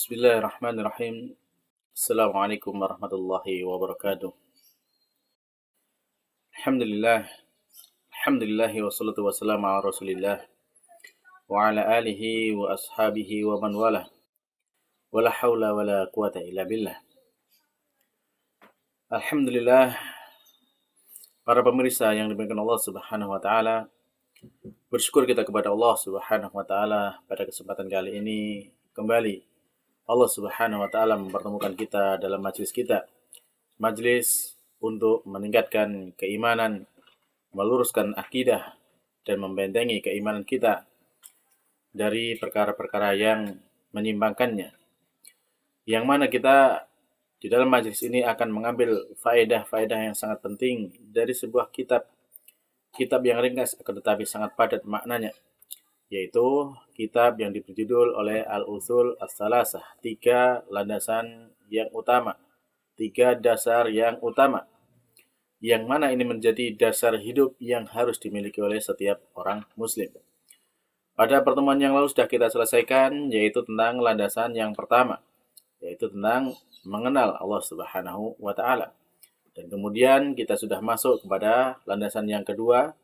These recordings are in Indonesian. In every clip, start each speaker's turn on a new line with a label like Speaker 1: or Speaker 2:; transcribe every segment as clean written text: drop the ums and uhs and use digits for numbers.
Speaker 1: Bismillahirrahmanirrahim. Assalamualaikum warahmatullahi wabarakatuh. Alhamdulillah. Alhamdulillahi wassalatu wassalamu ala rasulillah wa ala alihi wa ashabihi wa man wala. Wala hawla wala quwata illa billah. Alhamdulillah, para pemirsa yang dimuliakan Allah Subhanahu wa taala, bersyukur kita kepada Allah Subhanahu wa taala pada kesempatan kali ini kembali Allah Subhanahu wa taala mempertemukan kita dalam majelis kita. Majelis untuk meningkatkan keimanan, meluruskan akidah dan membentengi keimanan kita dari perkara-perkara yang menyimpangkannya. Yang mana kita di dalam majelis ini akan mengambil faedah-faedah yang sangat penting dari sebuah kitab yang ringkas akan tetapi sangat padat maknanya, yaitu kitab yang berjudul oleh Al-Usul As-Salasah, 3 landasan yang utama, 3 dasar yang utama, yang mana ini menjadi dasar hidup yang harus dimiliki oleh setiap orang muslim. Pada pertemuan yang lalu sudah kita selesaikan, yaitu tentang landasan yang pertama, yaitu tentang mengenal Allah Subhanahu wa taala. Dan kemudian kita sudah masuk kepada landasan yang kedua,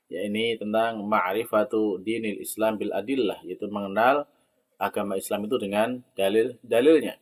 Speaker 1: yaitu tentang ma'rifatu dinil Islam bil adillah, yaitu mengenal agama Islam itu dengan dalil-dalilnya.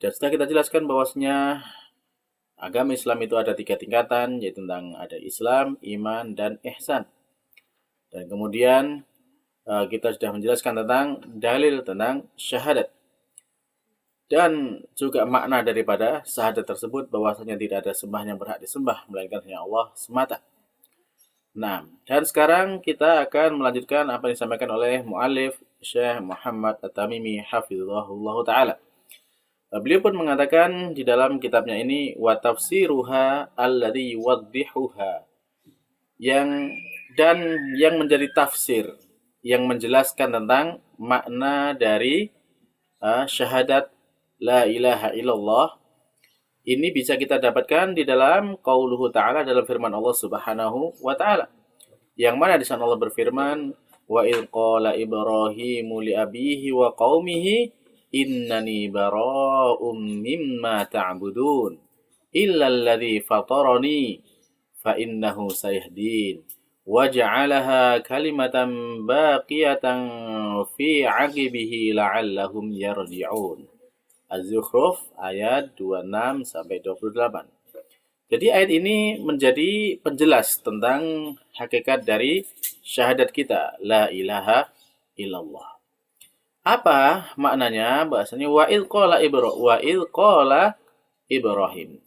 Speaker 1: Dan sudah kita jelaskan bahwasanya agama Islam itu ada 3 tingkatan, yaitu tentang ada Islam, iman, dan ihsan. Dan kemudian kita sudah menjelaskan tentang dalil tentang syahadat. Dan juga makna daripada syahadat tersebut, bahwasanya tidak ada sembahan yang berhak disembah melainkan hanya Allah semata. Nah, dan sekarang kita akan melanjutkan apa yang disampaikan oleh muallif Syekh Muhammad At-Tamimi hafizahullah taala. Beliau pun mengatakan di dalam kitabnya ini, wa tafsiruha alladhi yuwaddihuha, yang menjadi tafsir yang menjelaskan tentang makna dari syahadat la ilaha illallah. Ini bisa kita dapatkan di dalam qauluhu ta'ala, dalam firman Allah Subhanahu wa ta'ala, yang mana di sana Allah berfirman, wa idh qala Ibrahimu li abihi wa qaumihi innani bara'um mimma ta'budun illa alladhi fatarani fa innahu sayahdin wa ja'alaha kalimatan baqiyatan fi 'aqibihi la'allahum yarji'un. Az-Zukhruf ayat 26-28. Jadi ayat ini menjadi penjelas tentang hakikat dari syahadat kita, la ilaha illallah. Apa maknanya? Bahasanya wa idh qala Ibrahim.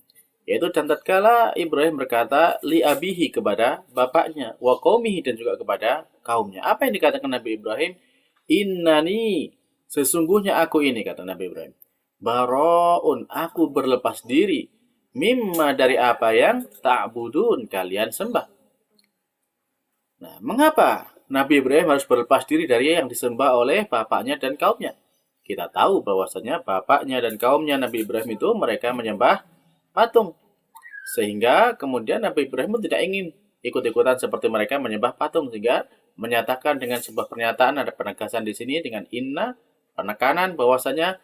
Speaker 1: Yaitu dan tatkala Ibrahim berkata li abihi, kepada bapaknya, wa qaumihi, dan juga kepada kaumnya. Apa yang dikatakan Nabi Ibrahim? Innani, sesungguhnya aku ini, kata Nabi Ibrahim, bara'un, aku berlepas diri, mimma, dari apa yang ta'budun, kalian sembah. Nah, mengapa Nabi Ibrahim harus berlepas diri dari yang disembah oleh bapaknya dan kaumnya? Kita tahu bahwasanya bapaknya dan kaumnya Nabi Ibrahim itu mereka menyembah patung. Sehingga kemudian Nabi Ibrahim pun tidak ingin ikut-ikutan seperti mereka menyembah patung, sehingga menyatakan dengan sebuah pernyataan, ada penegasan di sini dengan inna, penekanan bahwasanya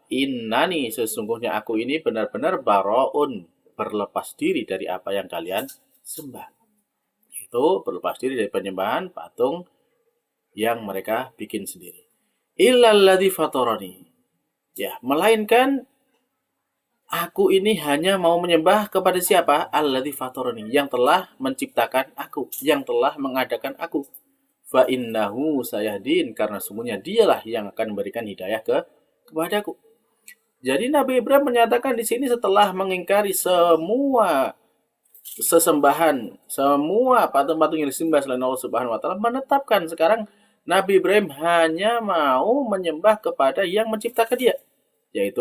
Speaker 1: innani, sesungguhnya aku ini benar-benar bara'un, berlepas diri dari apa yang kalian sembah. Itu berlepas diri dari penyembahan patung yang mereka bikin sendiri. Illalladzi fatarani, ya, melainkan aku ini hanya mau menyembah kepada siapa? Alladzi fatarani, yang telah menciptakan aku, yang telah mengadakan aku. Fa innahu sayahdin, karena sungguhnya dialah yang akan memberikan hidayah kepadaku. Jadi Nabi Ibrahim menyatakan di sini setelah mengingkari semua sesembahan, semua patung-patung yang disembah selain Allah Subhanahu wa taala, menetapkan sekarang Nabi Ibrahim hanya mau menyembah kepada yang menciptakan dia, yaitu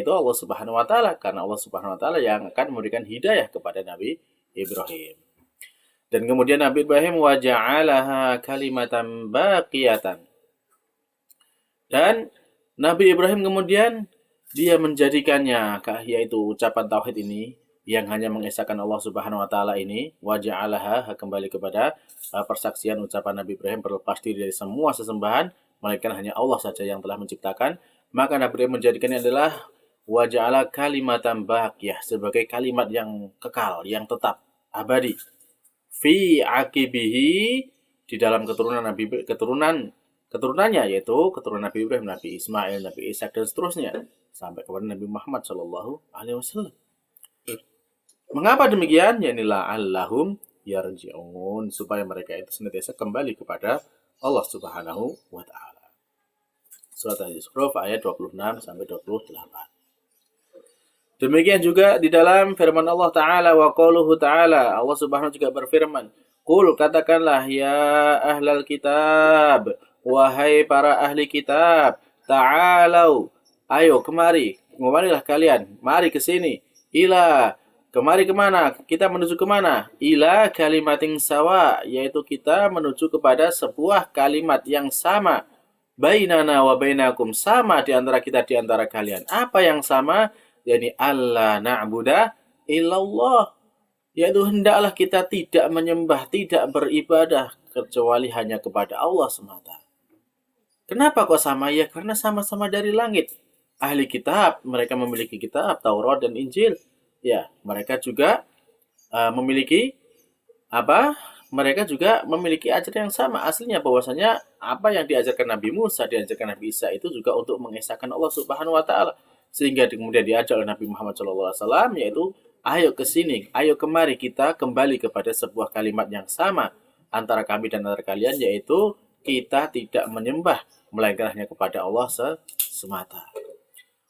Speaker 1: Allah Subhanahu wa taala, karena Allah Subhanahu wa taala yang akan memberikan hidayah kepada Nabi Ibrahim. Dan kemudian Nabi Ibrahim wa ja'alaha kalimatan baqiyatan, dan Nabi Ibrahim kemudian dia menjadikannya, yaitu ucapan tauhid ini yang hanya mengesahkan Allah Subhanahu wa taala ini, wa ja'alaha, kembali kepada persaksian ucapan Nabi Ibrahim berlepas diri dari semua sesembahan melainkan hanya Allah saja yang telah menciptakan, Maka Nabi menjadikannya adalah wa ja'ala kalimatan baqiyah, sebagai kalimat yang kekal, yang tetap, abadi. Fi aqibihi, di dalam keturunannya, yaitu keturunan Nabi Ibrahim, Nabi Ismail, Nabi Ishak dan seterusnya sampai kepada Nabi Muhammad Shallallahu Alaihi Wasallam. Mengapa demikian? Yanilah Allahum yarji'un, supaya mereka itu senantiasa kembali kepada Allah Subhanahu wa taala. Surat Al-Zukhruf ayat 26 sampai 28. Demikian juga di dalam firman Allah Ta'ala, wa qauluhu ta'ala, Allah Subhanahu juga berfirman, Qul, katakanlah ya ahlal kitab, wahai para ahli kitab, ta'alau, ayo kemarilah kalian, mari ke sini, kemari kemana? Kita menuju kemana? Ila kalimatin sawa, yaitu kita menuju kepada sebuah kalimat yang sama, bainana wa bainakum, sama di antara kita, di antara kalian. Apa yang sama? Yani Allah na'budah illallah, yaitu hendaklah kita tidak menyembah, tidak beribadah kecuali hanya kepada Allah semata. Kenapa kok sama? Ya karena sama-sama dari langit. Ahli kitab, mereka memiliki kitab Taurat dan Injil. Ya, mereka juga memiliki apa? Mereka juga memiliki ajaran yang sama. Aslinya bahwasanya apa yang diajarkan Nabi Musa, diajarkan Nabi Isa itu juga untuk mengesahkan Allah Subhanahu wa taala. Sehingga kemudian diajak oleh Nabi Muhammad SAW, yaitu ayo ke sini, ayo kemari kita kembali kepada sebuah kalimat yang sama antara kami dan antara kalian, yaitu kita tidak menyembah melainkan hanya kepada Allah semata.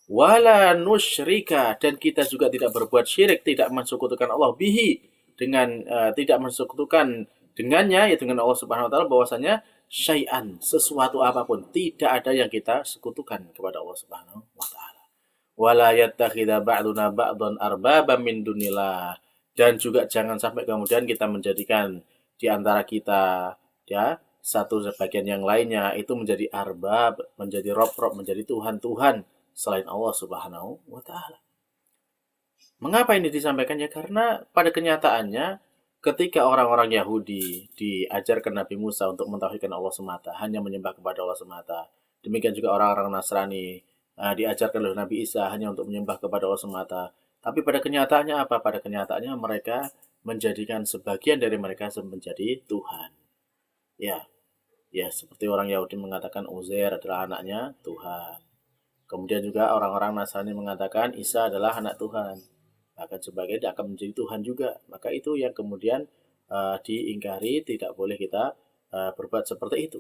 Speaker 1: Wala nusyrika, dan kita juga tidak berbuat syirik, tidak mensekutukan Allah bihi, dengan tidak mensekutukan dengannya, yaitu dengan Allah Subhanahu wa taala, bahwasanya syai'an, sesuatu apapun, tidak ada yang kita sekutukan kepada Allah Subhanahu wa taala. Wala yattakhidha ba'duna ba'dhan arbaba min dunillah, dan juga jangan sampai kemudian kita menjadikan di antara kita ya satu sebagian yang lainnya itu menjadi arbab, menjadi rob-rob, menjadi tuhan-tuhan selain Allah Subhanahu wa taala. Mengapa ini disampaikan? Ya karena pada kenyataannya ketika orang-orang Yahudi diajarkan Nabi Musa untuk mentauhidkan Allah semata, hanya menyembah kepada Allah semata. Demikian juga orang-orang Nasrani diajarkan oleh Nabi Isa hanya untuk menyembah kepada Allah semata. Tapi pada kenyataannya apa? Pada kenyataannya mereka menjadikan sebagian dari mereka menjadi Tuhan. Ya, seperti orang Yahudi mengatakan Uzair adalah anaknya Tuhan. Kemudian juga orang-orang Nasrani mengatakan Isa adalah anak Tuhan. Bahkan sebagian dia akan menjadi Tuhan juga. Maka itu yang kemudian diingkari, tidak boleh kita berbuat seperti itu.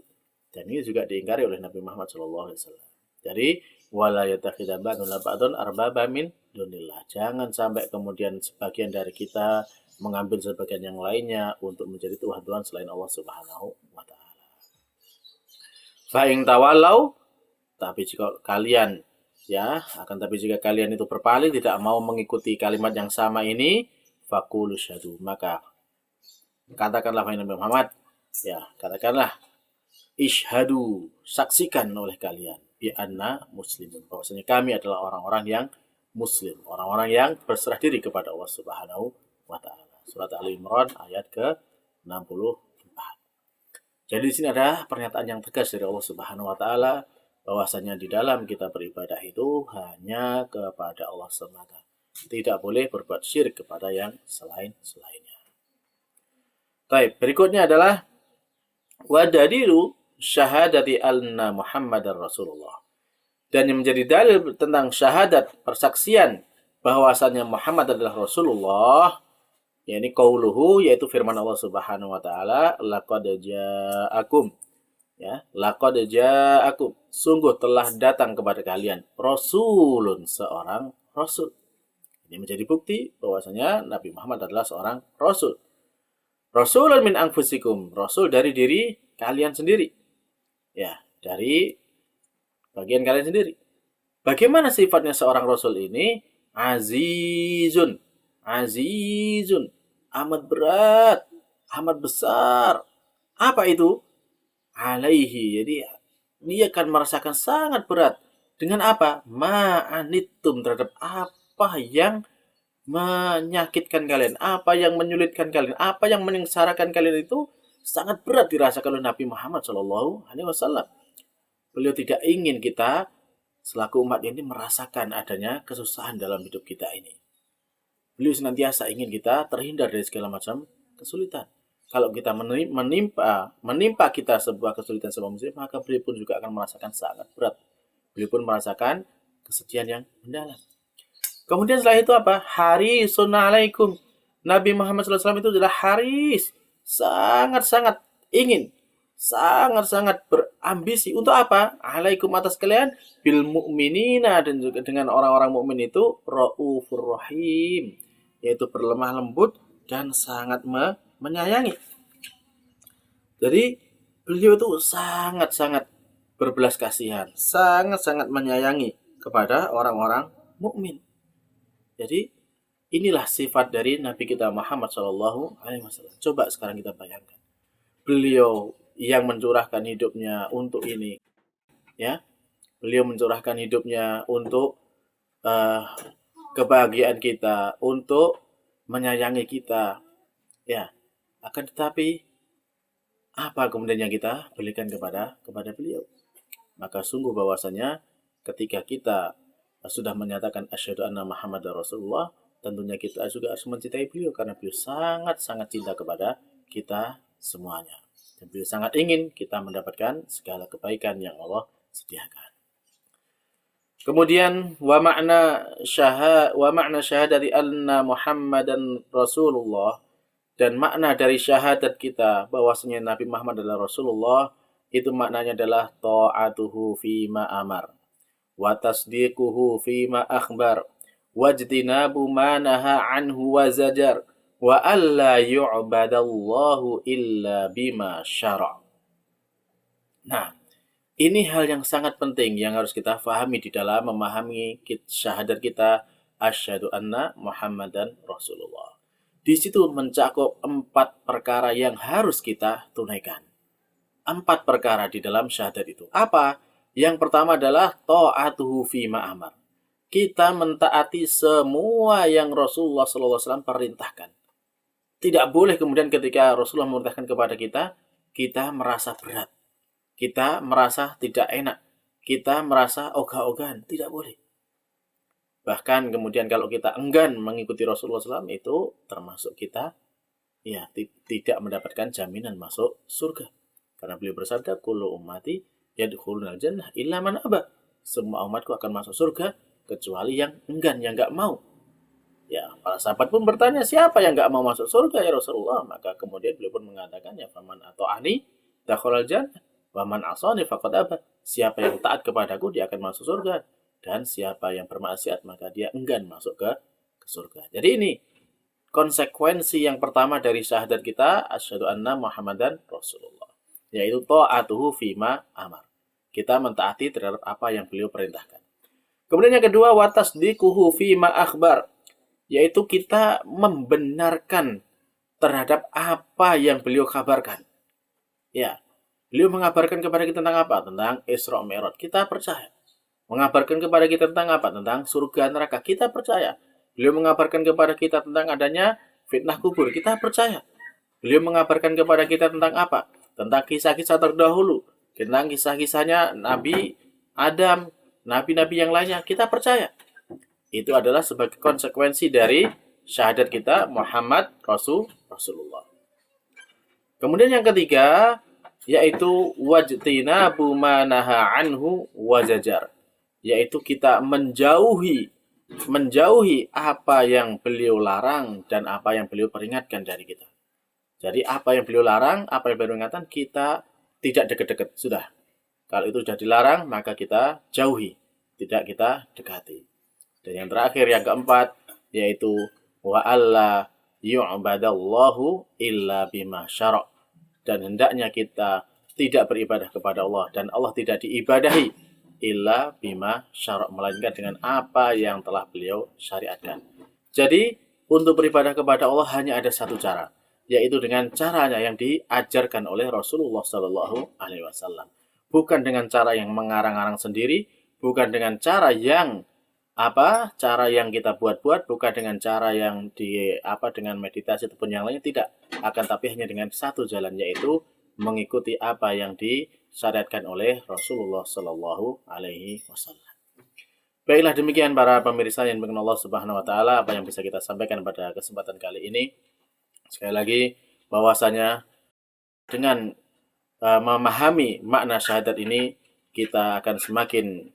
Speaker 1: Dan ini juga diingkari oleh Nabi Muhammad SAW. Jadi wala yattakhidha ba'duna ba'dhan arbaba min dunillah. Jangan sampai kemudian sebagian dari kita mengambil sebagian yang lainnya untuk menjadi Tuhan-Tuhan selain Allah Subhanahu wa taala. Fa in tawallau, tapi jika kalian jika kalian itu berpaling, tidak mau mengikuti kalimat yang sama ini, faqulu syahadu, maka katakanlah wahai Nabi Muhammad, katakanlah ishadu, saksikan oleh kalian, bi anna muslimun, bahwasanya kami adalah orang-orang yang muslim, orang-orang yang berserah diri kepada Allah Subhanahu wa taala. Surat Al-Imran ayat ke-64. Jadi di sini ada pernyataan yang tegas dari Allah Subhanahu wa taala bahwasanya di dalam kita beribadah itu hanya kepada Allah semata. Tidak boleh berbuat syirik kepada yang selainnya. Baik, berikutnya adalah wadadilu syahadati anna Muhammadar Rasulullah. Dan yang menjadi dalil tentang syahadat, persaksian bahwasannya Muhammad adalah Rasulullah, yakni qauluhu, yaitu firman Allah Subhanahu wa taala, laqad ja'akum, laqad ja'akum, sungguh telah datang kepada kalian rasulun, seorang rasul. Ini menjadi bukti bahwasanya Nabi Muhammad adalah seorang rasul. Rasulun min anfusikum, rasul dari diri kalian sendiri. Dari bagian kalian sendiri. Bagaimana sifatnya seorang rasul ini? Azizun, amat berat, amat besar. Apa itu? Alaihi, jadi dia akan merasakan sangat berat. Dengan apa? Ma'anittum, terhadap apa yang menyakitkan kalian, apa yang menyulitkan kalian, apa yang menyengsarakan kalian, itu sangat berat dirasakan oleh Nabi Muhammad SAW. Beliau tidak ingin kita selaku umat ini merasakan adanya kesusahan dalam hidup kita ini. Beliau senantiasa ingin kita terhindar dari segala macam kesulitan. Kalau kita menimpa kita sebuah kesulitan sebuah musibah, maka beliau pun juga akan merasakan sangat berat. Beliau pun merasakan kesedihan yang mendalam. Kemudian setelah itu apa? Harisun alaikum. Nabi Muhammad SAW itu adalah haris. Sangat-sangat ingin. Sangat-sangat berambisi. Untuk apa? Alaikum atas kalian. Bil mu'minina. Dan juga dengan orang-orang mukmin itu. Ra'ufur rahim. Yaitu berlemah lembut dan sangat menyayangi. Jadi beliau itu sangat-sangat berbelas kasihan. Sangat-sangat menyayangi kepada orang-orang mukmin. Jadi inilah sifat dari Nabi kita Muhammad SAW. Coba sekarang kita bayangkan, beliau yang mencurahkan hidupnya untuk ini, ya, beliau mencurahkan hidupnya untuk kebahagiaan kita, untuk menyayangi kita, ya. Akan tetapi apa kemudian yang kita berikan kepada beliau? Maka sungguh bahwasanya ketika kita sudah menyatakan asyhadu anna Muhammadar Rasulullah, tentunya kita juga harus mencintai beliau karena beliau sangat-sangat cinta kepada kita semuanya. Dan beliau sangat ingin kita mendapatkan segala kebaikan yang Allah sediakan. Kemudian wa makna syahadati anna Muhammadan Rasulullah, dan makna dari syahadat kita bahwasanya Nabi Muhammad adalah Rasulullah, itu maknanya adalah ta'atuhu fima amar wa tasdiquhu fima akhbar wajtinabu ma naha anhu wa zajar wa alla yu'badallahu illa bima syara'. Nah, ini hal yang sangat penting yang harus kita fahami di dalam memahami syahadat kita asyhadu anna Muhammadan Rasulullah. Di situ mencakup 4 perkara yang harus kita tunaikan. 4 perkara di dalam syahadat itu. Apa? Yang pertama adalah ta'atuhu fima amar. Kita mentaati semua yang Rasulullah SAW perintahkan. Tidak boleh kemudian ketika Rasulullah memerintahkan kepada kita, kita merasa berat. Kita merasa tidak enak. Kita merasa ogah-ogahan. Tidak boleh. Bahkan kemudian kalau kita enggan mengikuti Rasulullah SAW, itu termasuk kita ya tidak mendapatkan jaminan masuk surga. Karena beliau bersabda, kullu ummati yadkhulunal jannah illa man aba. Semua umatku akan masuk surga kecuali yang enggan, yang enggak mau. Ya, para sahabat pun bertanya, siapa yang enggak mau masuk surga ya Rasulullah? Maka kemudian beliau pun mengatakan, ya faman ata'ani dakhalal jannah wa man asani faqad aba. Siapa yang taat kepadaku dia akan masuk surga, dan siapa yang bermaksiat maka dia enggan masuk ke surga. Jadi ini konsekuensi yang pertama dari syahadat kita asyhadu anna Muhammadan Rasulullah, yaitu ta'atuhu fima amar. Kita mentaati terhadap apa yang beliau perintahkan. Kemudian yang kedua, wa tasdiquhu fima akhbar, yaitu kita membenarkan terhadap apa yang beliau kabarkan. Ya, beliau mengabarkan kepada kita tentang apa? Tentang Isra Mi'raj. Kita percaya. Mengabarkan kepada kita tentang apa? Tentang surga neraka. Kita percaya. Beliau mengabarkan kepada kita tentang adanya fitnah kubur. Kita percaya. Beliau mengabarkan kepada kita tentang apa? Tentang kisah-kisah terdahulu. Tentang kisah-kisahnya Nabi Adam, nabi-nabi yang lainnya. Kita percaya. Itu adalah sebagai konsekuensi dari syahadat kita Muhammad Rasulullah. Kemudian yang ketiga, yaitu wajtinabu ma naha anhu wa zajar, yaitu kita menjauhi apa yang beliau larang dan apa yang beliau peringatkan dari kita. Jadi apa yang beliau larang, apa yang beliau ingatkan, kita tidak dekat-dekat, sudah. Kalau itu sudah dilarang, maka kita jauhi, tidak kita dekati. Dan yang terakhir, yang keempat, yaitu wa alla yu'badallahu illa bima syara'. Dan hendaknya kita tidak beribadah kepada Allah, dan Allah tidak diibadahi illa bima syara', melainkan dengan apa yang telah beliau syariatkan. Jadi untuk beribadah kepada Allah hanya ada satu cara, yaitu dengan caranya yang diajarkan oleh Rasulullah SAW. Bukan dengan cara yang mengarang-arang sendiri, bukan dengan cara yang kita buat-buat, bukan dengan cara yang dengan meditasi ataupun yang lainnya, tidak. Akan tapi hanya dengan satu jalan, yaitu mengikuti apa yang disyariatkan oleh Rasulullah SAW. Baiklah demikian para pemirsa yang dimuliakan Allah Subhanahu wa taala apa yang bisa kita sampaikan pada kesempatan kali ini. Sekali lagi bahwasanya dengan memahami makna syahadat ini kita akan semakin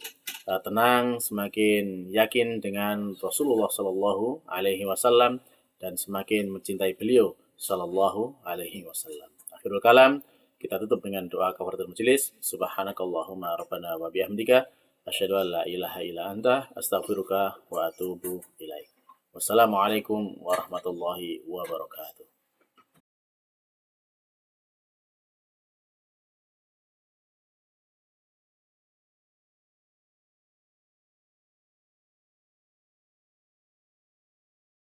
Speaker 1: tenang, semakin yakin dengan Rasulullah Shallallahu Alaihi Wasallam dan semakin mencintai beliau Shallallahu Alaihi Wasallam. Akhirul kalam, kita tutup dengan doa kafaratul majelis. Subhanakallahumma rabbana wa bihamdika asyhadu an la ilaha illa anta astaghfiruka wa atubu ilaik. Wassalamualaikum warahmatullahi wabarakatuh.